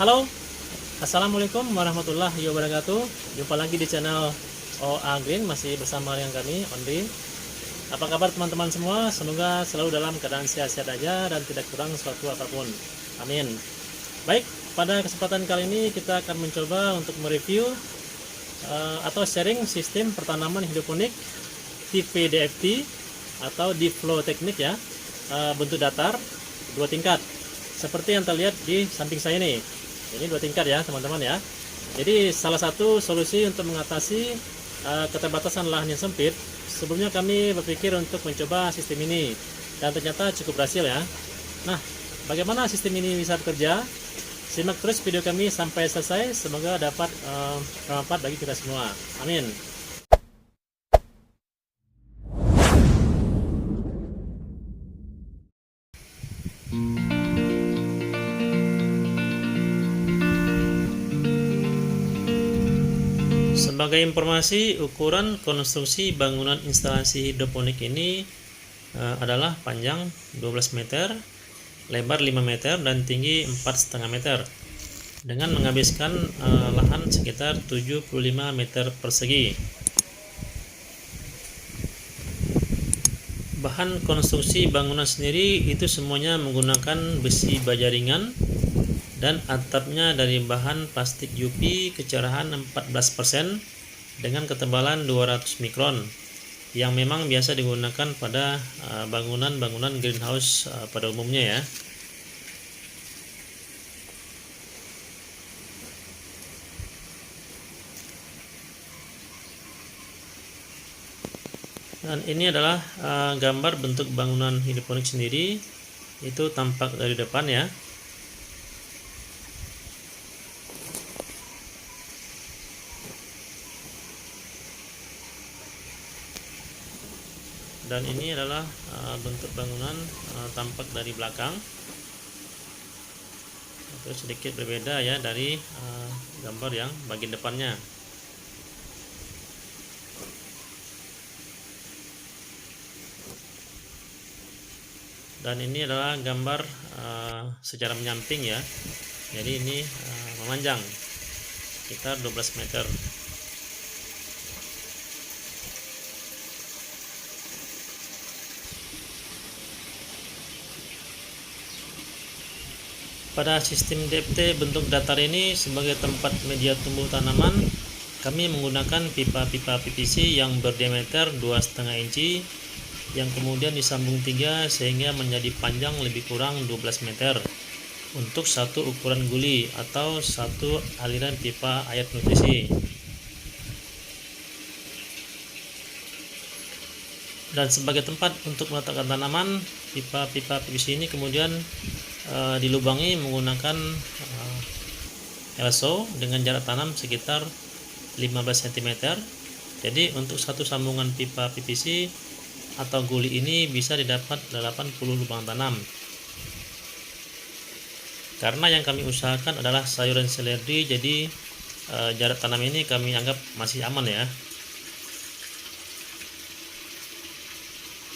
Halo, Assalamualaikum warahmatullahi wabarakatuh. Jumpa lagi di channel OA Green, masih bersama dengan kami, Ondri. Apa kabar teman-teman semua? Semoga selalu dalam keadaan sehat-sehat aja dan tidak kurang suatu apapun. Amin. Baik, pada kesempatan kali ini kita akan mencoba untuk mereview atau sharing sistem pertanaman hidroponik tipe DFT atau deep flow teknik ya, bentuk datar 2 tingkat. Seperti yang terlihat di samping saya nih. Ini 2 tingkat ya teman-teman ya. Jadi salah satu solusi untuk mengatasi keterbatasan lahan yang sempit, sebelumnya kami berpikir untuk mencoba sistem ini dan ternyata cukup berhasil ya. Nah, bagaimana sistem ini bisa bekerja? Simak terus video kami sampai selesai, semoga dapat bermanfaat bagi kita semua. Amin. Sebagai informasi, ukuran konstruksi bangunan instalasi hidroponik ini adalah panjang 12 meter, lebar 5 meter, dan tinggi 4,5 meter dengan menghabiskan lahan sekitar 75 meter persegi. Bahan konstruksi bangunan sendiri itu semuanya menggunakan besi baja ringan dan atapnya dari bahan plastik UP kecerahan 14% dengan ketebalan 200 mikron yang memang biasa digunakan pada bangunan-bangunan greenhouse pada umumnya ya. Dan ini adalah gambar bentuk bangunan hidroponik sendiri, itu tampak dari depan ya. Dan ini adalah bentuk bangunan tampak dari belakang. Itu sedikit berbeda ya dari gambar yang bagian depannya. Dan ini adalah gambar secara menyamping ya. Jadi ini memanjang sekitar 12 meter. Pada sistem DFT bentuk datar ini sebagai tempat media tumbuh tanaman, kami menggunakan pipa-pipa PVC yang berdiameter 2,5 inci yang kemudian disambung 3 sehingga menjadi panjang lebih kurang 12 meter untuk satu ukuran guli atau satu aliran pipa air nutrisi. Dan sebagai tempat untuk meletakkan tanaman, pipa-pipa PVC ini kemudian dilubangi menggunakan LSO dengan jarak tanam sekitar 15 cm. Jadi untuk satu sambungan pipa PVC atau guli ini bisa didapat 80 lubang tanam. Karena yang kami usahakan adalah sayuran seledri, jadi jarak tanam ini kami anggap masih aman ya.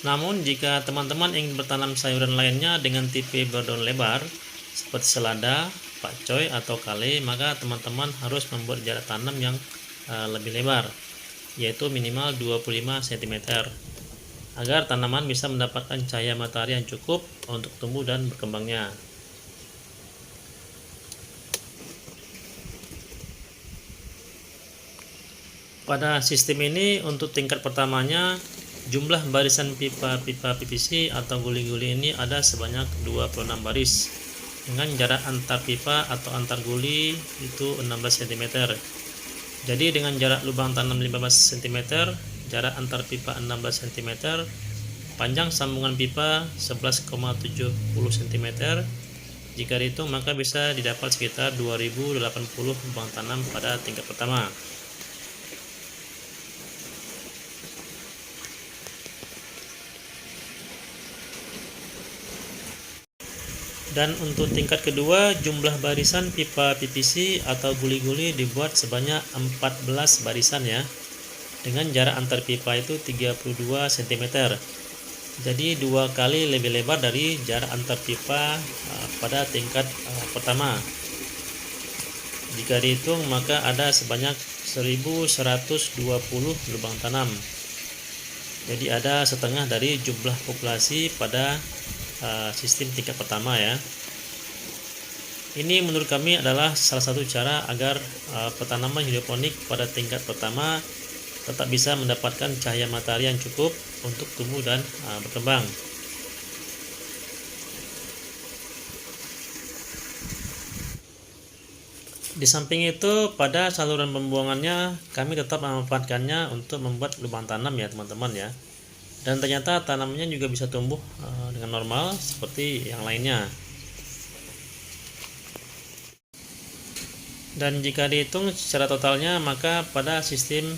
Namun jika teman-teman ingin bertanam sayuran lainnya dengan tipe berdaun lebar seperti selada, pakcoy atau kale, maka teman-teman harus membuat jarak tanam yang lebih lebar, yaitu minimal 25 cm agar tanaman bisa mendapatkan cahaya matahari yang cukup untuk tumbuh dan berkembangnya. Pada sistem ini untuk tingkat pertamanya, jumlah barisan pipa-pipa PVC atau guli-guli ini ada sebanyak 26 baris dengan jarak antar pipa atau antar guli itu 16 cm. Jadi dengan jarak lubang tanam 15 cm, jarak antar pipa 16 cm, panjang sambungan pipa 11,70 cm. Jika dihitung maka bisa didapat sekitar 2080 lubang tanam pada tingkat pertama. Dan untuk tingkat kedua, jumlah barisan pipa PVC atau guli-guli dibuat sebanyak 14 barisan ya, dengan jarak antar pipa itu 32 cm. Jadi 2 kali lebih lebar dari jarak antar pipa pada tingkat pertama. Jika dihitung maka ada sebanyak 1120 lubang tanam. Jadi ada setengah dari jumlah populasi pada sistem tingkat pertama ya. Ini menurut kami adalah salah satu cara agar petanaman hidroponik pada tingkat pertama tetap bisa mendapatkan cahaya matahari yang cukup untuk tumbuh dan berkembang. Di samping itu, pada saluran pembuangannya kami tetap memanfaatkannya untuk membuat lubang tanam ya teman-teman ya. Dan ternyata tanamannya juga bisa tumbuh dengan normal seperti yang lainnya. Dan jika dihitung secara totalnya, maka pada sistem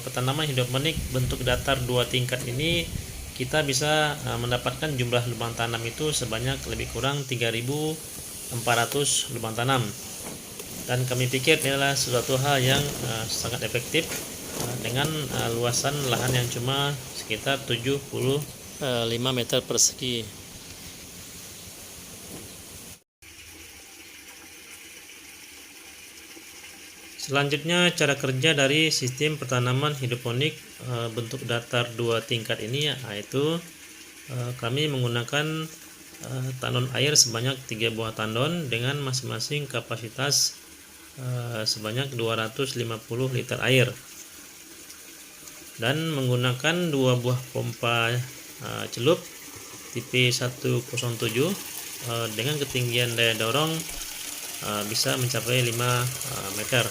petanaman hidroponik bentuk datar 2 tingkat ini kita bisa mendapatkan jumlah lubang tanam itu sebanyak lebih kurang 3.400 lubang tanam. Dan kami pikir ini adalah suatu hal yang sangat efektif dengan luasan lahan yang cuma sekitar 75 meter persegi. Selanjutnya, cara kerja dari sistem pertanaman hidroponik bentuk datar 2 tingkat ini yaitu kami menggunakan tandon air sebanyak 3 buah tandon dengan masing-masing kapasitas sebanyak 250 liter air, dan menggunakan 2 buah pompa celup tipe 107 dengan ketinggian daya dorong bisa mencapai 5 meter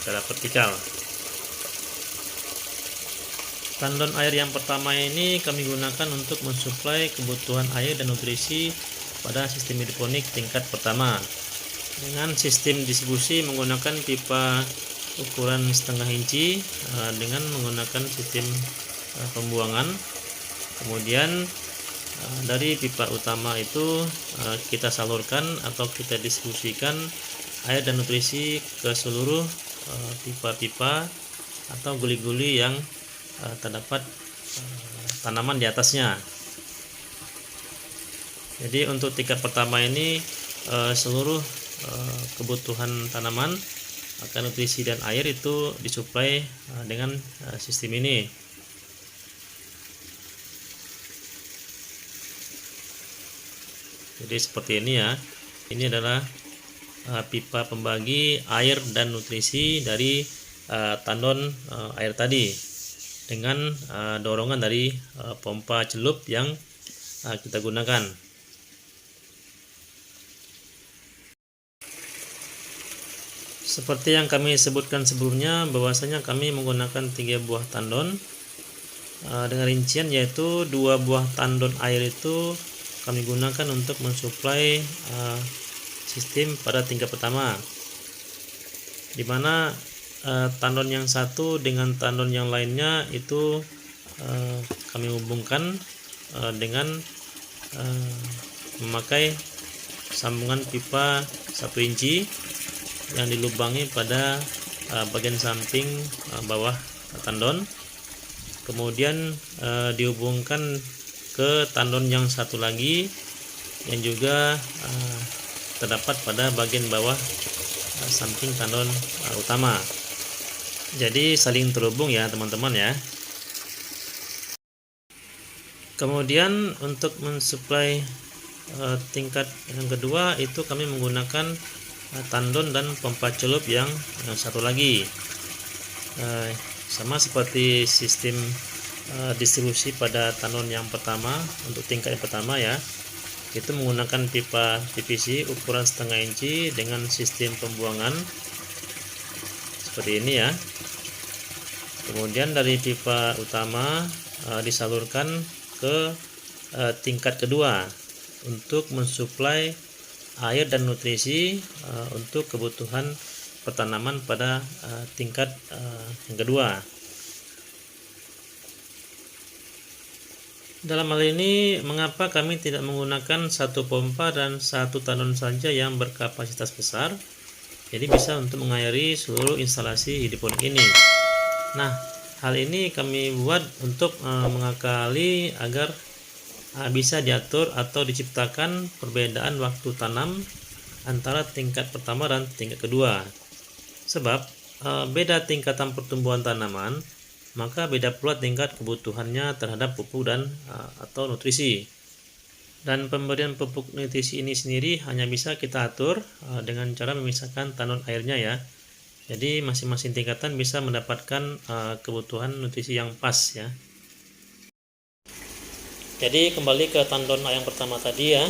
secara vertikal. Tandon air yang pertama ini kami gunakan untuk mensuplai kebutuhan air dan nutrisi pada sistem hidroponik tingkat pertama dengan sistem distribusi menggunakan pipa ukuran setengah inci dengan menggunakan sistem pembuangan. Kemudian dari pipa utama itu kita salurkan atau kita distribusikan air dan nutrisi ke seluruh pipa-pipa atau guli-guli yang terdapat tanaman di atasnya. Jadi untuk tingkat pertama ini seluruh kebutuhan tanaman akan nutrisi dan air itu disuplai dengan sistem ini. Jadi seperti ini ya. Ini adalah pipa pembagi air dan nutrisi dari tandon air tadi dengan dorongan dari pompa celup yang kita gunakan. Seperti yang kami sebutkan sebelumnya, bahwasanya kami menggunakan 3 buah tandon dengan rincian yaitu 2 buah tandon air itu kami gunakan untuk mensuplai sistem pada tingkat pertama, dimana tandon yang satu dengan tandon yang lainnya itu kami hubungkan dengan memakai sambungan pipa 1 inci yang dilubangi pada bagian samping bawah tandon, kemudian dihubungkan ke tandon yang satu lagi yang juga terdapat pada bagian bawah samping tandon utama. Jadi saling terhubung ya teman-teman ya. Kemudian untuk mensuplai tingkat yang kedua itu kami menggunakan tandon dan pompa celup yang satu lagi, sama seperti sistem distribusi pada tandon yang pertama. Untuk tingkat yang pertama ya, itu menggunakan pipa PVC ukuran setengah inci dengan sistem pembuangan seperti ini ya. Kemudian dari pipa utama disalurkan ke tingkat kedua untuk mensuplai air dan nutrisi untuk kebutuhan pertanaman pada tingkat yang kedua. Dalam hal ini, mengapa kami tidak menggunakan satu pompa dan satu tandon saja yang berkapasitas besar, jadi bisa untuk mengairi seluruh instalasi hidroponik ini. Nah, hal ini kami buat untuk mengakali agar bisa diatur atau diciptakan perbedaan waktu tanam antara tingkat pertama dan tingkat kedua. Sebab beda tingkatan pertumbuhan tanaman, maka beda pula tingkat kebutuhannya terhadap pupuk dan atau nutrisi. Dan pemberian pupuk nutrisi ini sendiri hanya bisa kita atur dengan cara memisahkan tandon airnya ya. Jadi masing-masing tingkatan bisa mendapatkan kebutuhan nutrisi yang pas ya. Jadi kembali ke tandon yang pertama tadi ya.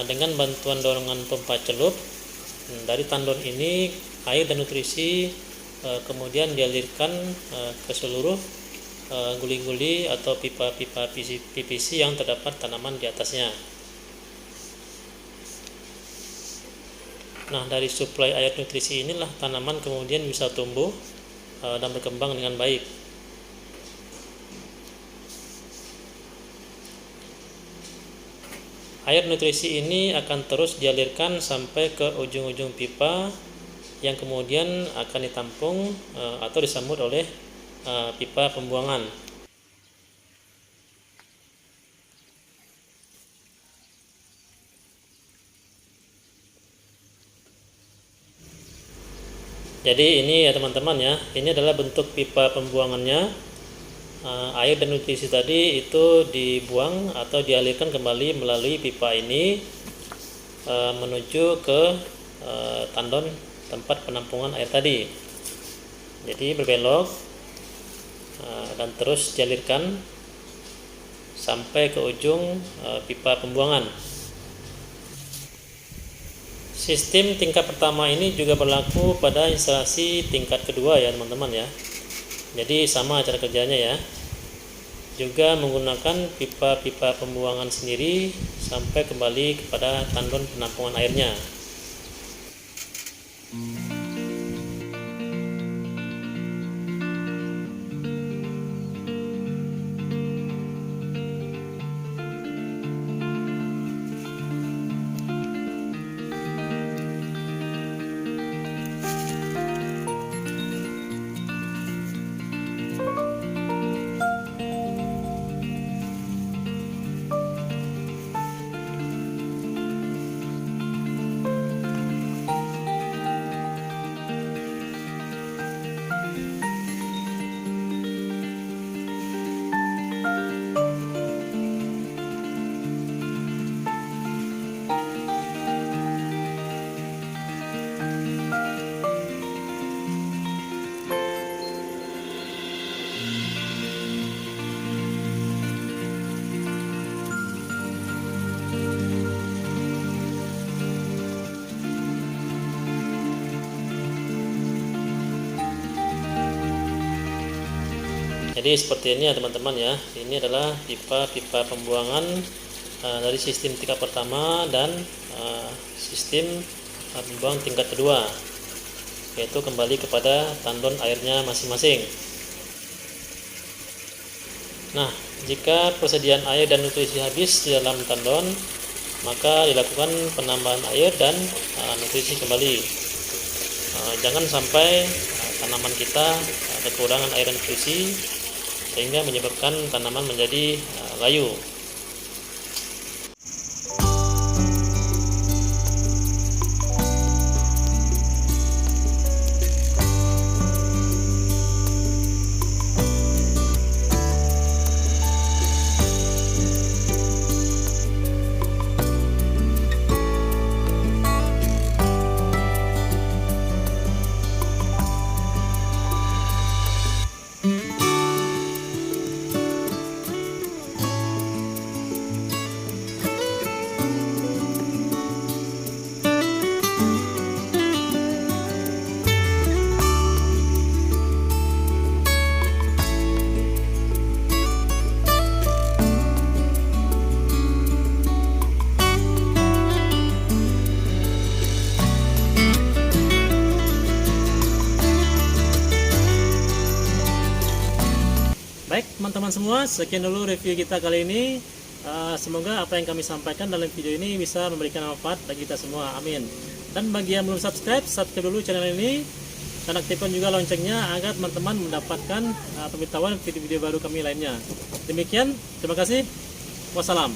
Dengan bantuan dorongan pompa celup dari tandon ini, air dan nutrisi kemudian dialirkan ke seluruh guli-guli atau pipa-pipa PVC yang terdapat tanaman di atasnya. Nah, dari suplai air nutrisi inilah tanaman kemudian bisa tumbuh dan berkembang dengan baik. Air nutrisi ini akan terus dialirkan sampai ke ujung-ujung pipa yang kemudian akan ditampung atau disambut oleh pipa pembuangan. Jadi ini ya teman-teman ya, ini adalah bentuk pipa pembuangannya. Air dan nutrisi tadi itu dibuang atau dialirkan kembali melalui pipa ini menuju ke tandon tempat penampungan air tadi. Jadi berbelok dan terus dialirkan sampai ke ujung pipa pembuangan. Sistem tingkat pertama ini juga berlaku pada instalasi tingkat kedua ya teman-teman ya. Jadi sama cara kerjanya ya. Juga menggunakan pipa-pipa pembuangan sendiri sampai kembali kepada tandon penampungan airnya. Jadi seperti ini ya teman-teman ya. Ini adalah pipa-pipa pembuangan dari sistem tingkat pertama dan sistem pembuangan tingkat kedua, yaitu kembali kepada tandon airnya masing-masing. Nah, jika persediaan air dan nutrisi habis di dalam tandon, maka dilakukan penambahan air dan nutrisi kembali. Jangan sampai tanaman kita kekurangan air dan nutrisi sehingga menyebabkan tanaman menjadi layu. Baik teman-teman semua, sekian dulu review kita kali ini. Semoga apa yang kami sampaikan dalam video ini bisa memberikan manfaat bagi kita semua, amin. Dan bagi yang belum subscribe dulu channel ini dan aktifkan juga loncengnya agar teman-teman mendapatkan pemberitahuan video-video baru kami lainnya. Demikian, terima kasih, wassalam.